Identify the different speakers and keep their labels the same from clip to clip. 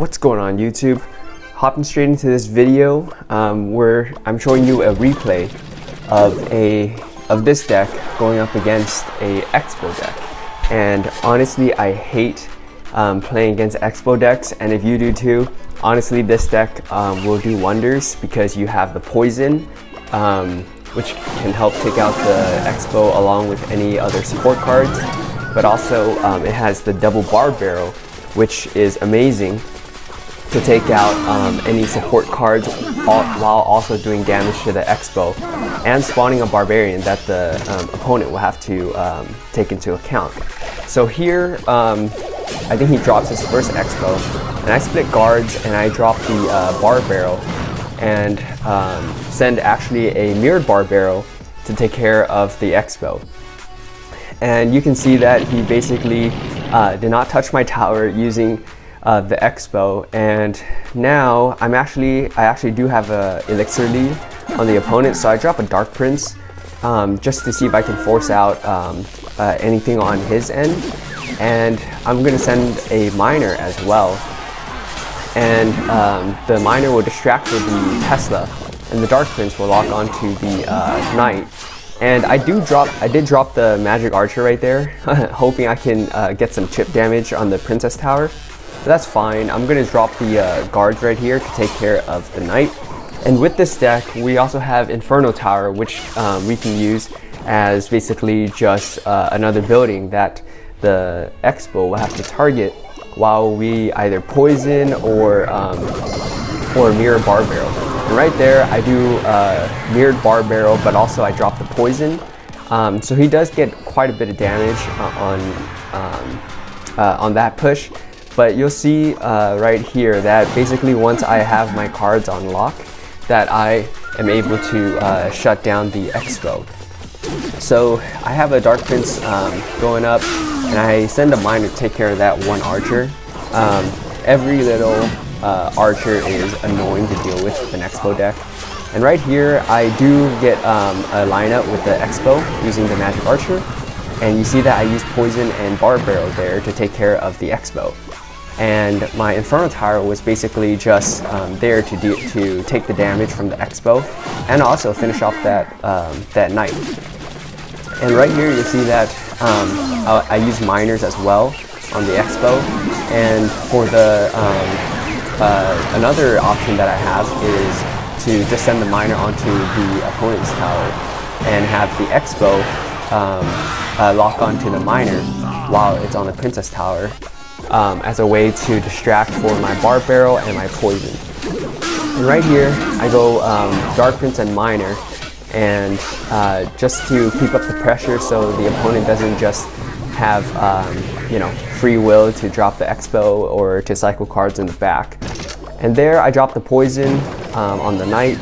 Speaker 1: What's going on YouTube? Hopping straight into this video where I'm showing you a replay of this deck going up against a Expo deck. And honestly, I hate playing against Expo decks, and if you do too, honestly this deck will do wonders because you have the poison, which can help take out the Expo along with any other support cards, but also it has the double bar barrel, which is amazing to take out any support cards while also doing damage to the Expo and spawning a barbarian that the opponent will have to take into account. So here, I think he drops his first Expo, and I split guards and I drop the bar barrel and send actually a mirrored bar barrel to take care of the Expo. And you can see that he basically did not touch my tower using the Expo, and now I actually do have a elixir lead on the opponent, so I drop a Dark Prince just to see if I can force out anything on his end, and I'm gonna send a miner as well, and the miner will distract with the Tesla, and the Dark Prince will lock onto the Knight. And I did drop the Magic Archer right there, hoping I can get some chip damage on the Princess Tower. But that's fine. I'm going to drop the guards right here to take care of the Knight. And with this deck, we also have Inferno Tower, which we can use as basically just another building that the Expo will have to target while we either poison or mirror bar barrel. And right there, I do mirrored bar barrel, but also I drop the poison. So he does get quite a bit of damage on that push. But you'll see right here that basically once I have my cards on lock, that I am able to shut down the Expo. So I have a Dark Prince going up, and I send a miner to take care of that one archer. Every little archer is annoying to deal with an Expo deck. And right here, I do get a lineup with the Expo using the Magic Archer. And you see that I use Poison and Bar Barrel there to take care of the Expo. And my Inferno Tower was basically just there to take the damage from the Expo and also finish off that Knight. And right here, you see that I use miners as well on the Expo. And for the another option that I have is to just send the miner onto the opponent's tower and have the Expo lock onto the miner while it's on the Princess Tower as a way to distract for my bar barrel and my poison. And right here, I go Dark Prince and miner, and just to keep up the pressure so the opponent doesn't just have free will to drop the Expo or to cycle cards in the back. And there I drop the poison on the Knight,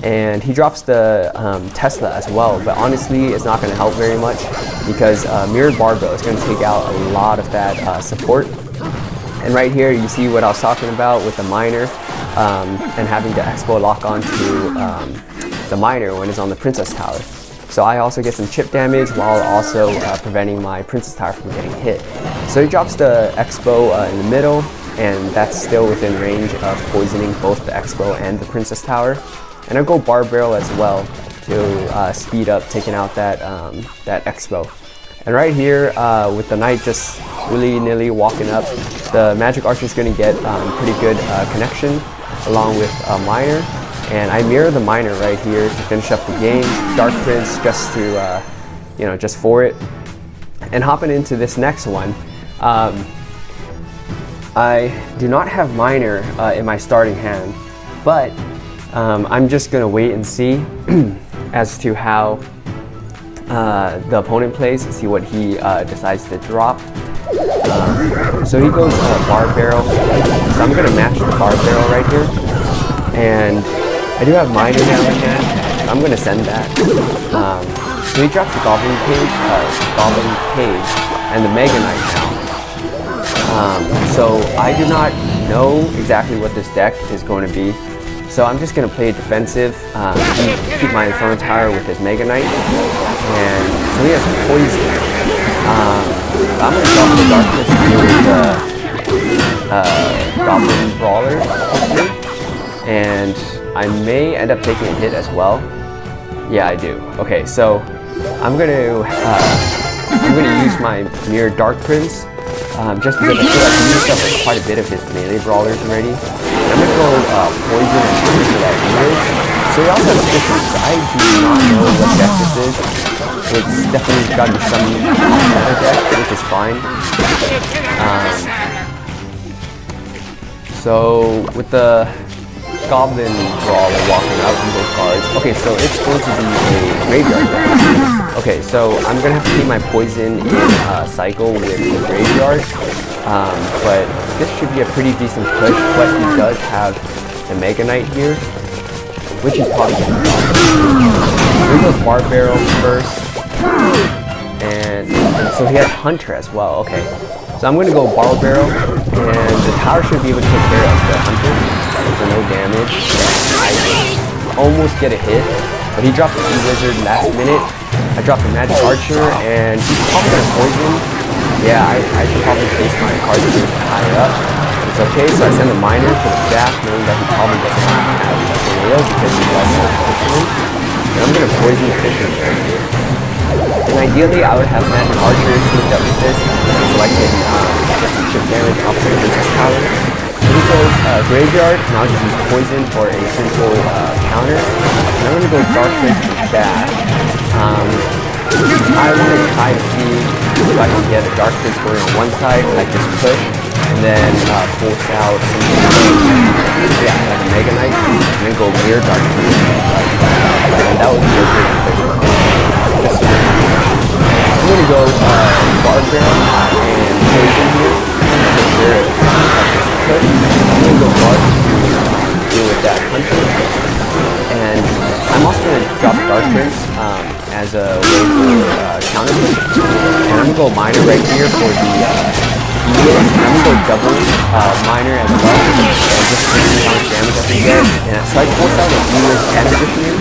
Speaker 1: and he drops the Tesla as well, but honestly it's not going to help very much because mirrored barbell is going to take out a lot of that support. And right here you see what I was talking about with the miner and having the Expo lock onto the miner when it's on the Princess Tower. So I also get some chip damage while also preventing my Princess Tower from getting hit. So he drops the Expo in the middle, and that's still within range of poisoning both the Expo and the Princess Tower. And I go Bar Barrel as well to speed up taking out that Expo. And right here, with the Knight just willy-nilly walking up, the Magic Archer is going to get pretty good connection along with a miner. And I mirror the miner right here to finish up the game. Dark Prince just to, just for it. And hopping into this next one, I do not have miner in my starting hand, but I'm just gonna wait and see as to how the opponent plays, see what he decides to drop. So he goes bar barrel, so I'm gonna match the bar barrel right here, and I do have miner now in hand, so I'm gonna send that. So he drops the Goblin Cage and the Mega Knight now. So I do not know exactly what this deck is going to be. So I'm just going to play defensive, keep my Inferno Tower with his Mega Knight, and so he has poison. I'm going to drop the Dark Prince to deal with Goblin Brawler, hopefully. And I may end up taking a hit as well. Yeah, I do. Okay, so I'm gonna use my Mirror Dark Prince, just because I feel like he used up quite a bit of his melee brawlers already. And I'm gonna go Poison and Trigger for that heal. So he also has Fishes. I do not know what deck this is. It's definitely got to be some other deck, which is fine. So with the Goblin Brawler walking out from those cards. Okay, so it's going to be a graveyard deck. Okay, so I'm gonna have to keep my poison in cycle with the graveyard. But this should be a pretty decent push, but he does have the Mega Knight here, which is probably gonna be awesome. We go Bar Barrel first. And so he has Hunter as well, okay. So I'm gonna go Bar Barrel, and the tower should be able to take care of the Hunter. So no damage. I almost get a hit, but he dropped the Wizard last minute. I dropped the Magic Archer, and he's probably gonna poison. Yeah, I should probably place my cards a bit higher up. It's okay, so I send the Miner to the back, knowing that he probably doesn't have a tornado because he lost the Fisherman. And I'm gonna poison the Fisherman right here. And ideally, I would have Magic Archer synced up with this, so I can get some chip damage off the Princess Tower. So he goes Graveyard, and I'll just use Poison for a simple counter. And I'm going to go Dark Prince to the back. I want to try to see if I can get a Dark Prince going on one side, like this push, and then force out something like a Mega Knight, and then go Mirror Dark Prince. And that would be a great push. I'm going to go Bar Barrel and Poison here. I'm going to go Guard to deal with that Hunter. And I'm also going to drop Dark Prince as a way for counter push. And I'm going to go Miner right here for the Eagle. And I'm going to go double Miner as well. And just see how much damage I can get. And so I force out an Eagle and Fisherman.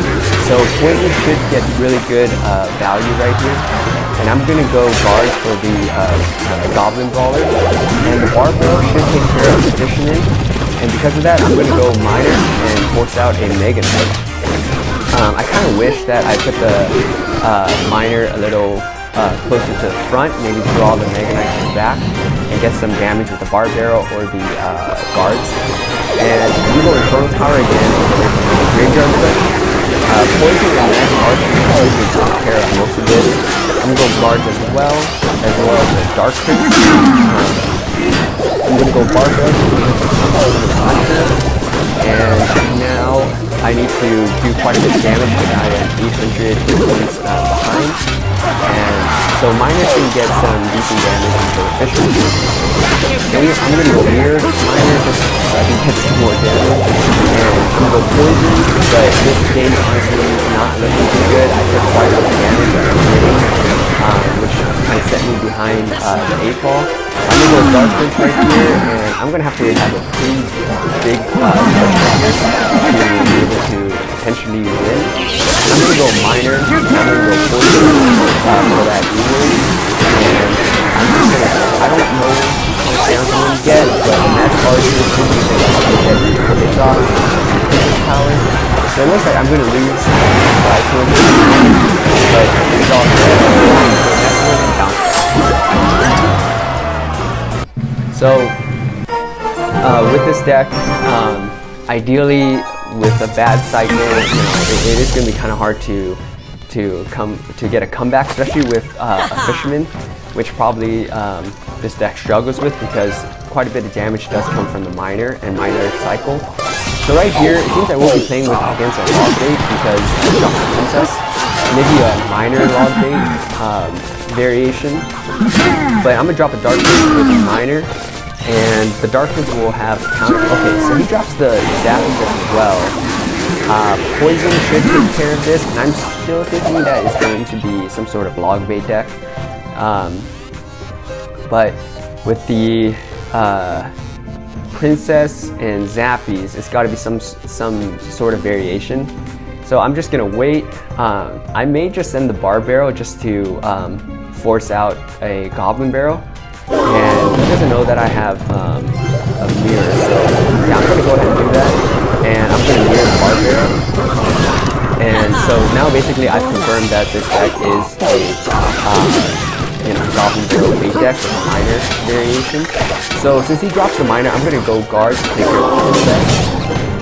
Speaker 1: So Poison should get really good value right here. And I'm going to go Guard for the Goblin Brawler. And the Bar Barrel should take care of the Fisherman. And because of that, I'm going to go Miner and force out a Mega Knight. I kind of wish that I put the Miner a little closer to the front, maybe draw the Mega Knight to the back, and get some damage with the Bar Barrel or the Guards. And I'm going to go Infernal Tower again with the Graveyard push. Poison and Magic Archer should take care of most of this. I'm going to go Guards as well as the Dark Prince. I'm going to go Bar Barrel to the Hunter. And now I need to do quite a bit of damage because I am 800 points behind. And so Miner can get some decent damage into the Fisherman. I'm going to go Mirror Miner just so I can get some more damage. And I'm going to go Poison, but this game is honestly not looking too good. I took quite a bit of damage at the beginning, which kind of set me behind the 8-ball. I'm going to go Dark Prince right here, and I'm going to have to have a pretty big push to be able to potentially win. I'm going to go Miner, I'm going to go Poison for that Eagle, and I'm just going to, I don't know how much damage I'm going to get, but the Magic Archer should be able to get the hits off the power. So it looks like I'm going to lose by 200, but it's all good. So, with this deck, ideally with a bad cycle, it is going to be kind of hard to get a comeback, especially with a Fisherman, which probably this deck struggles with because quite a bit of damage does come from the Miner and Miner cycle. So right here, it seems I will be playing against a Log Bait because I dropped the Princess. Maybe a Miner Log Bait variation. But I'm going to drop a Dark Prince with a Miner. And the Dark Prince will have counter. Okay, so he drops the Zapping as well. Poison should take care of this, and I'm still thinking that it's going to be some sort of Log Bait deck. But with the Princess and Zappies, it's got to be some sort of variation. So I'm just gonna wait. I may just send the Bar Barrel just to force out a Goblin Barrel. And he doesn't know that I have a mirror. So yeah, I'm going to go ahead and do that. And I'm going to mirror the bar barrel. And so now basically I've confirmed that this deck is a Goblin Barrel bait deck with a minor variation. So since he drops the minor, I'm going to go guards to take care of the princess.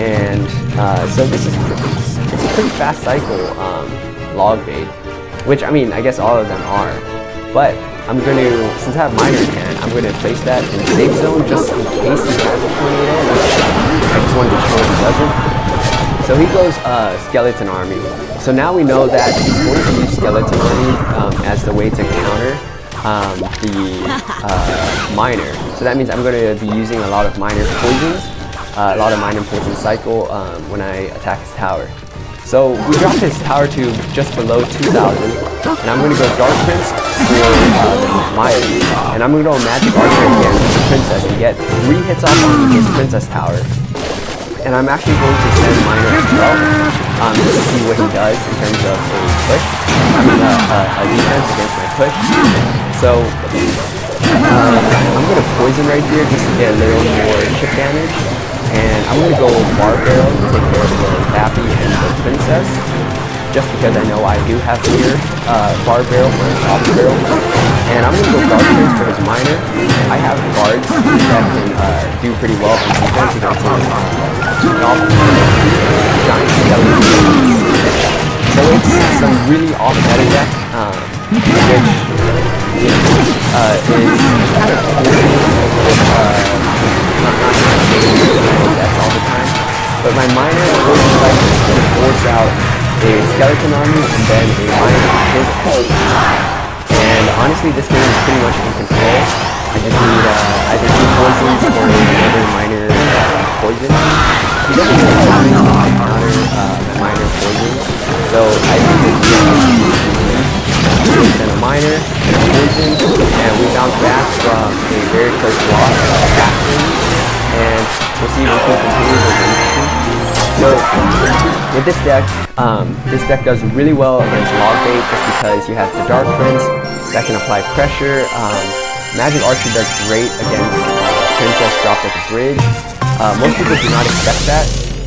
Speaker 1: And so this is it's a pretty fast cycle log bait, which I mean I guess all of them are. But I'm going to, since I have minor in hand, I'm going to place that in the safe zone just in case he has a tornado, which I just wanted to show he doesn't. So he goes Skeleton Army. So now we know that he's going to use Skeleton Army as the way to counter the minor. So that means I'm going to be using a lot of minor poisons, a lot of minor poison cycle when I attack his tower. So we dropped his tower to just below 2,000, and I'm going to go Dark Prince for Maya, and I'm going to go Magic Archer again with the Princess to get 3 hits off on his Princess Tower. And I'm actually going to send Minor as well, just to see what he does in terms of a push. I mean, a defense against my push. So I'm going to poison right here just to get a little more chip damage. And I'm going to go Bar Barrel to take care of the Pappy and the Princess, just because I know I do have here Bar Barrel for his Goblin Barrel. And I'm going to go Dark Prince for his Minor. I have guards that can do pretty well on defense against his Goblin Giant Skeleton. So it's some really off-meta deck, which is kind of cool. That's all the time. But my minor poison cycle is going to force out a Skeleton Army and then a minor on his head. And honestly, this game is pretty much in control. I just need either 2 poisons or another minor poison. He doesn't really have counter minor poison, so I think it's then a minor and a poison, and we bounce back from a very close loss back in. And we'll see if we can continue with the. So with this deck does really well against log bait just because you have the Dark Prince that can apply pressure. Magic Archer does great against Princess dropped at the bridge. Most people do not expect that,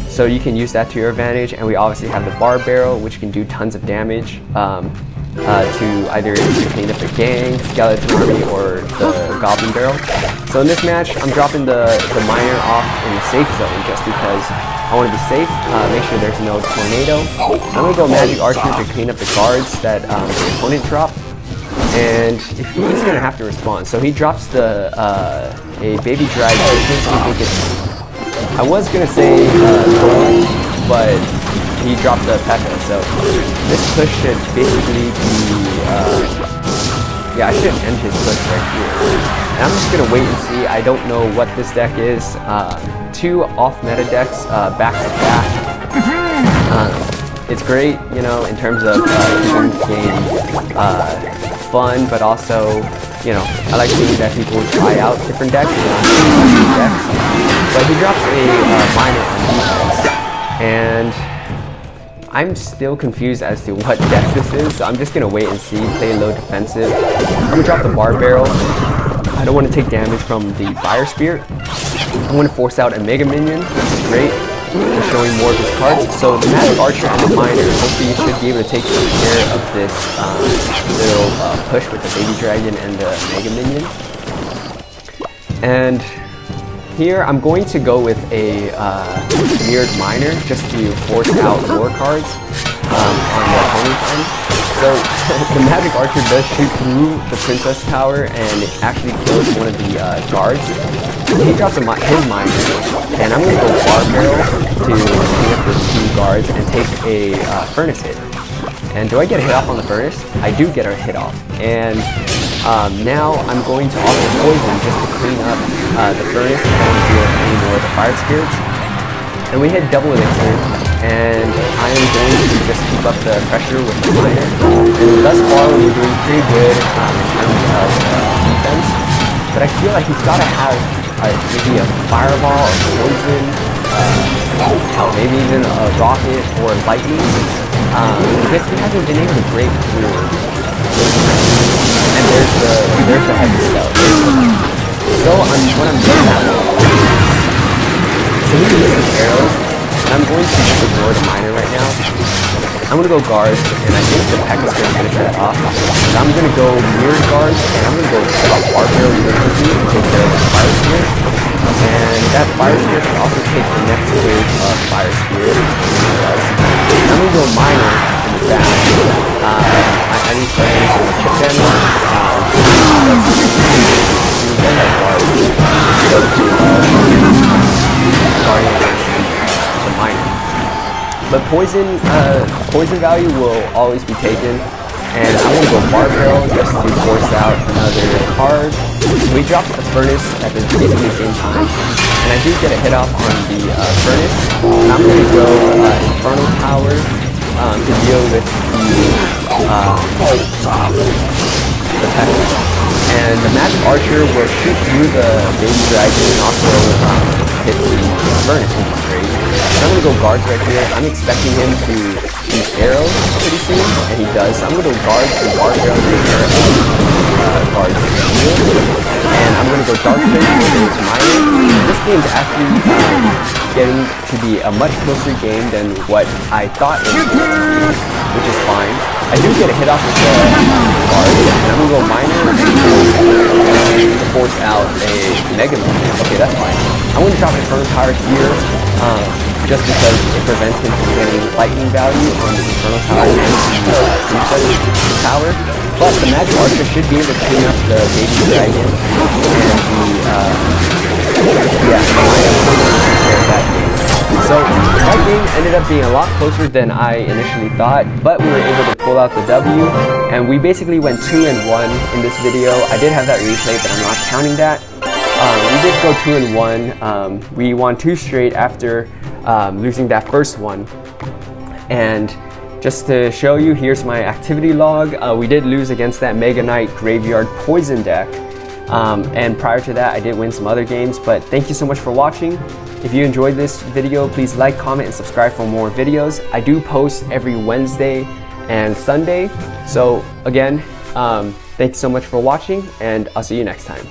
Speaker 1: so you can use that to your advantage. And we obviously have the Bar Barrel, which can do tons of damage to either clean up the gang, Skeleton Army, or the Goblin Barrel. So in this match, I'm dropping the minor off in the safe zone just because I want to be safe, make sure there's no tornado. I'm going to go Magic Archer to clean up the guards that the opponent dropped. And he's going to have to respond. So he drops a Baby Dragon. I was going to say Thorn, but he dropped the Pekka. So this push should basically be... yeah, I should end his push right here. And I'm just going to wait and see. I don't know what this deck is. 2 off-meta decks back-to-back. It's great, you know, in terms of keeping the game fun, but also, you know, I like seeing that people try out different decks, But he drops a minor on defense, and I'm still confused as to what deck this is, so I'm just gonna wait and see, play low defensive. I'm gonna drop the Bar Barrel. I don't want to take damage from the Fire Spirit. I'm gonna force out a Mega Minion, which is great. Just showing more of his cards. So the Magic Archer and the Minor, hopefully you should be able to take care of this little push with the Baby Dragon and the Mega Minion. And here I'm going to go with a mirrored Minor just to force out more cards on the opponent's end. So the Magic Archer does shoot through the Princess Tower and it actually kills one of the guards. He drops his Minor, and I'm going to go Bar Barrel to clean up the 2 guards and take a Furnace hit. And do I get a hit off on the Furnace? I do get a hit off. And now I'm going to offer Poison just to clean up the Furnace and I don't deal any more of the Fire Spirits. And we hit double Elixir, and I am going to just keep up the pressure with the Minor. And thus far we're doing pretty good in terms of defense. But I feel like he's got to have maybe a Fireball or Poison, maybe even a Rocket or Lightning, because he hasn't been able to break through. And there's the heavy spell. So what I'm doing now So we can use some arrows, and I'm going to just ignore the miner right now. I'm going to go guards, and I think the Pekka's going to finish that off. So I'm going to go mirrored guards, and I'm going to go bar barrel really quickly to take care of the fire spear. And that fire spear can also take the next wave of fire spear. I'm going to go miner in the back. I need to start using chip damage. But poison value will always be taken, and I'm going to go bar barrel just to force out another card. We dropped the furnace at the basically same time, and I do get a hit off on the furnace. And I'm going to go infernal tower to deal with the Pekka. And the magic archer will shoot through the baby dragon and also hit the furnace, which is great. So I'm going to go guards right here. I'm expecting him to use arrows pretty soon, and he does. So I'm going to go guards and bar barrel to take care of guards shield. And I'm going to go dark strength into miner. This game's actually getting to be a much closer game than what I thought it was going to be, which is fine. I do get a hit off with the guard, and I'm going to go miner to force out a Mega Man. Okay, that's fine. I'm going to drop Infernal Tower here, just because it prevents him from getting lightning value on the Infernal Tower and the tower. But the Magic Archer should be able to clean up the baby dragon and so that game ended up being a lot closer than I initially thought, but we were able to pull out the W, and we basically went 2-1 in this video. I did have that replay, but I'm not counting that. We did go 2-1. We won 2 straight after losing that first one. And just to show you, here's my activity log. We did lose against that Mega Knight Graveyard Poison deck. And prior to that, I did win some other games, but thank you so much for watching. If you enjoyed this video, please like, comment, and subscribe for more videos. I do post every Wednesday and Sunday. So again, thanks so much for watching, and I'll see you next time.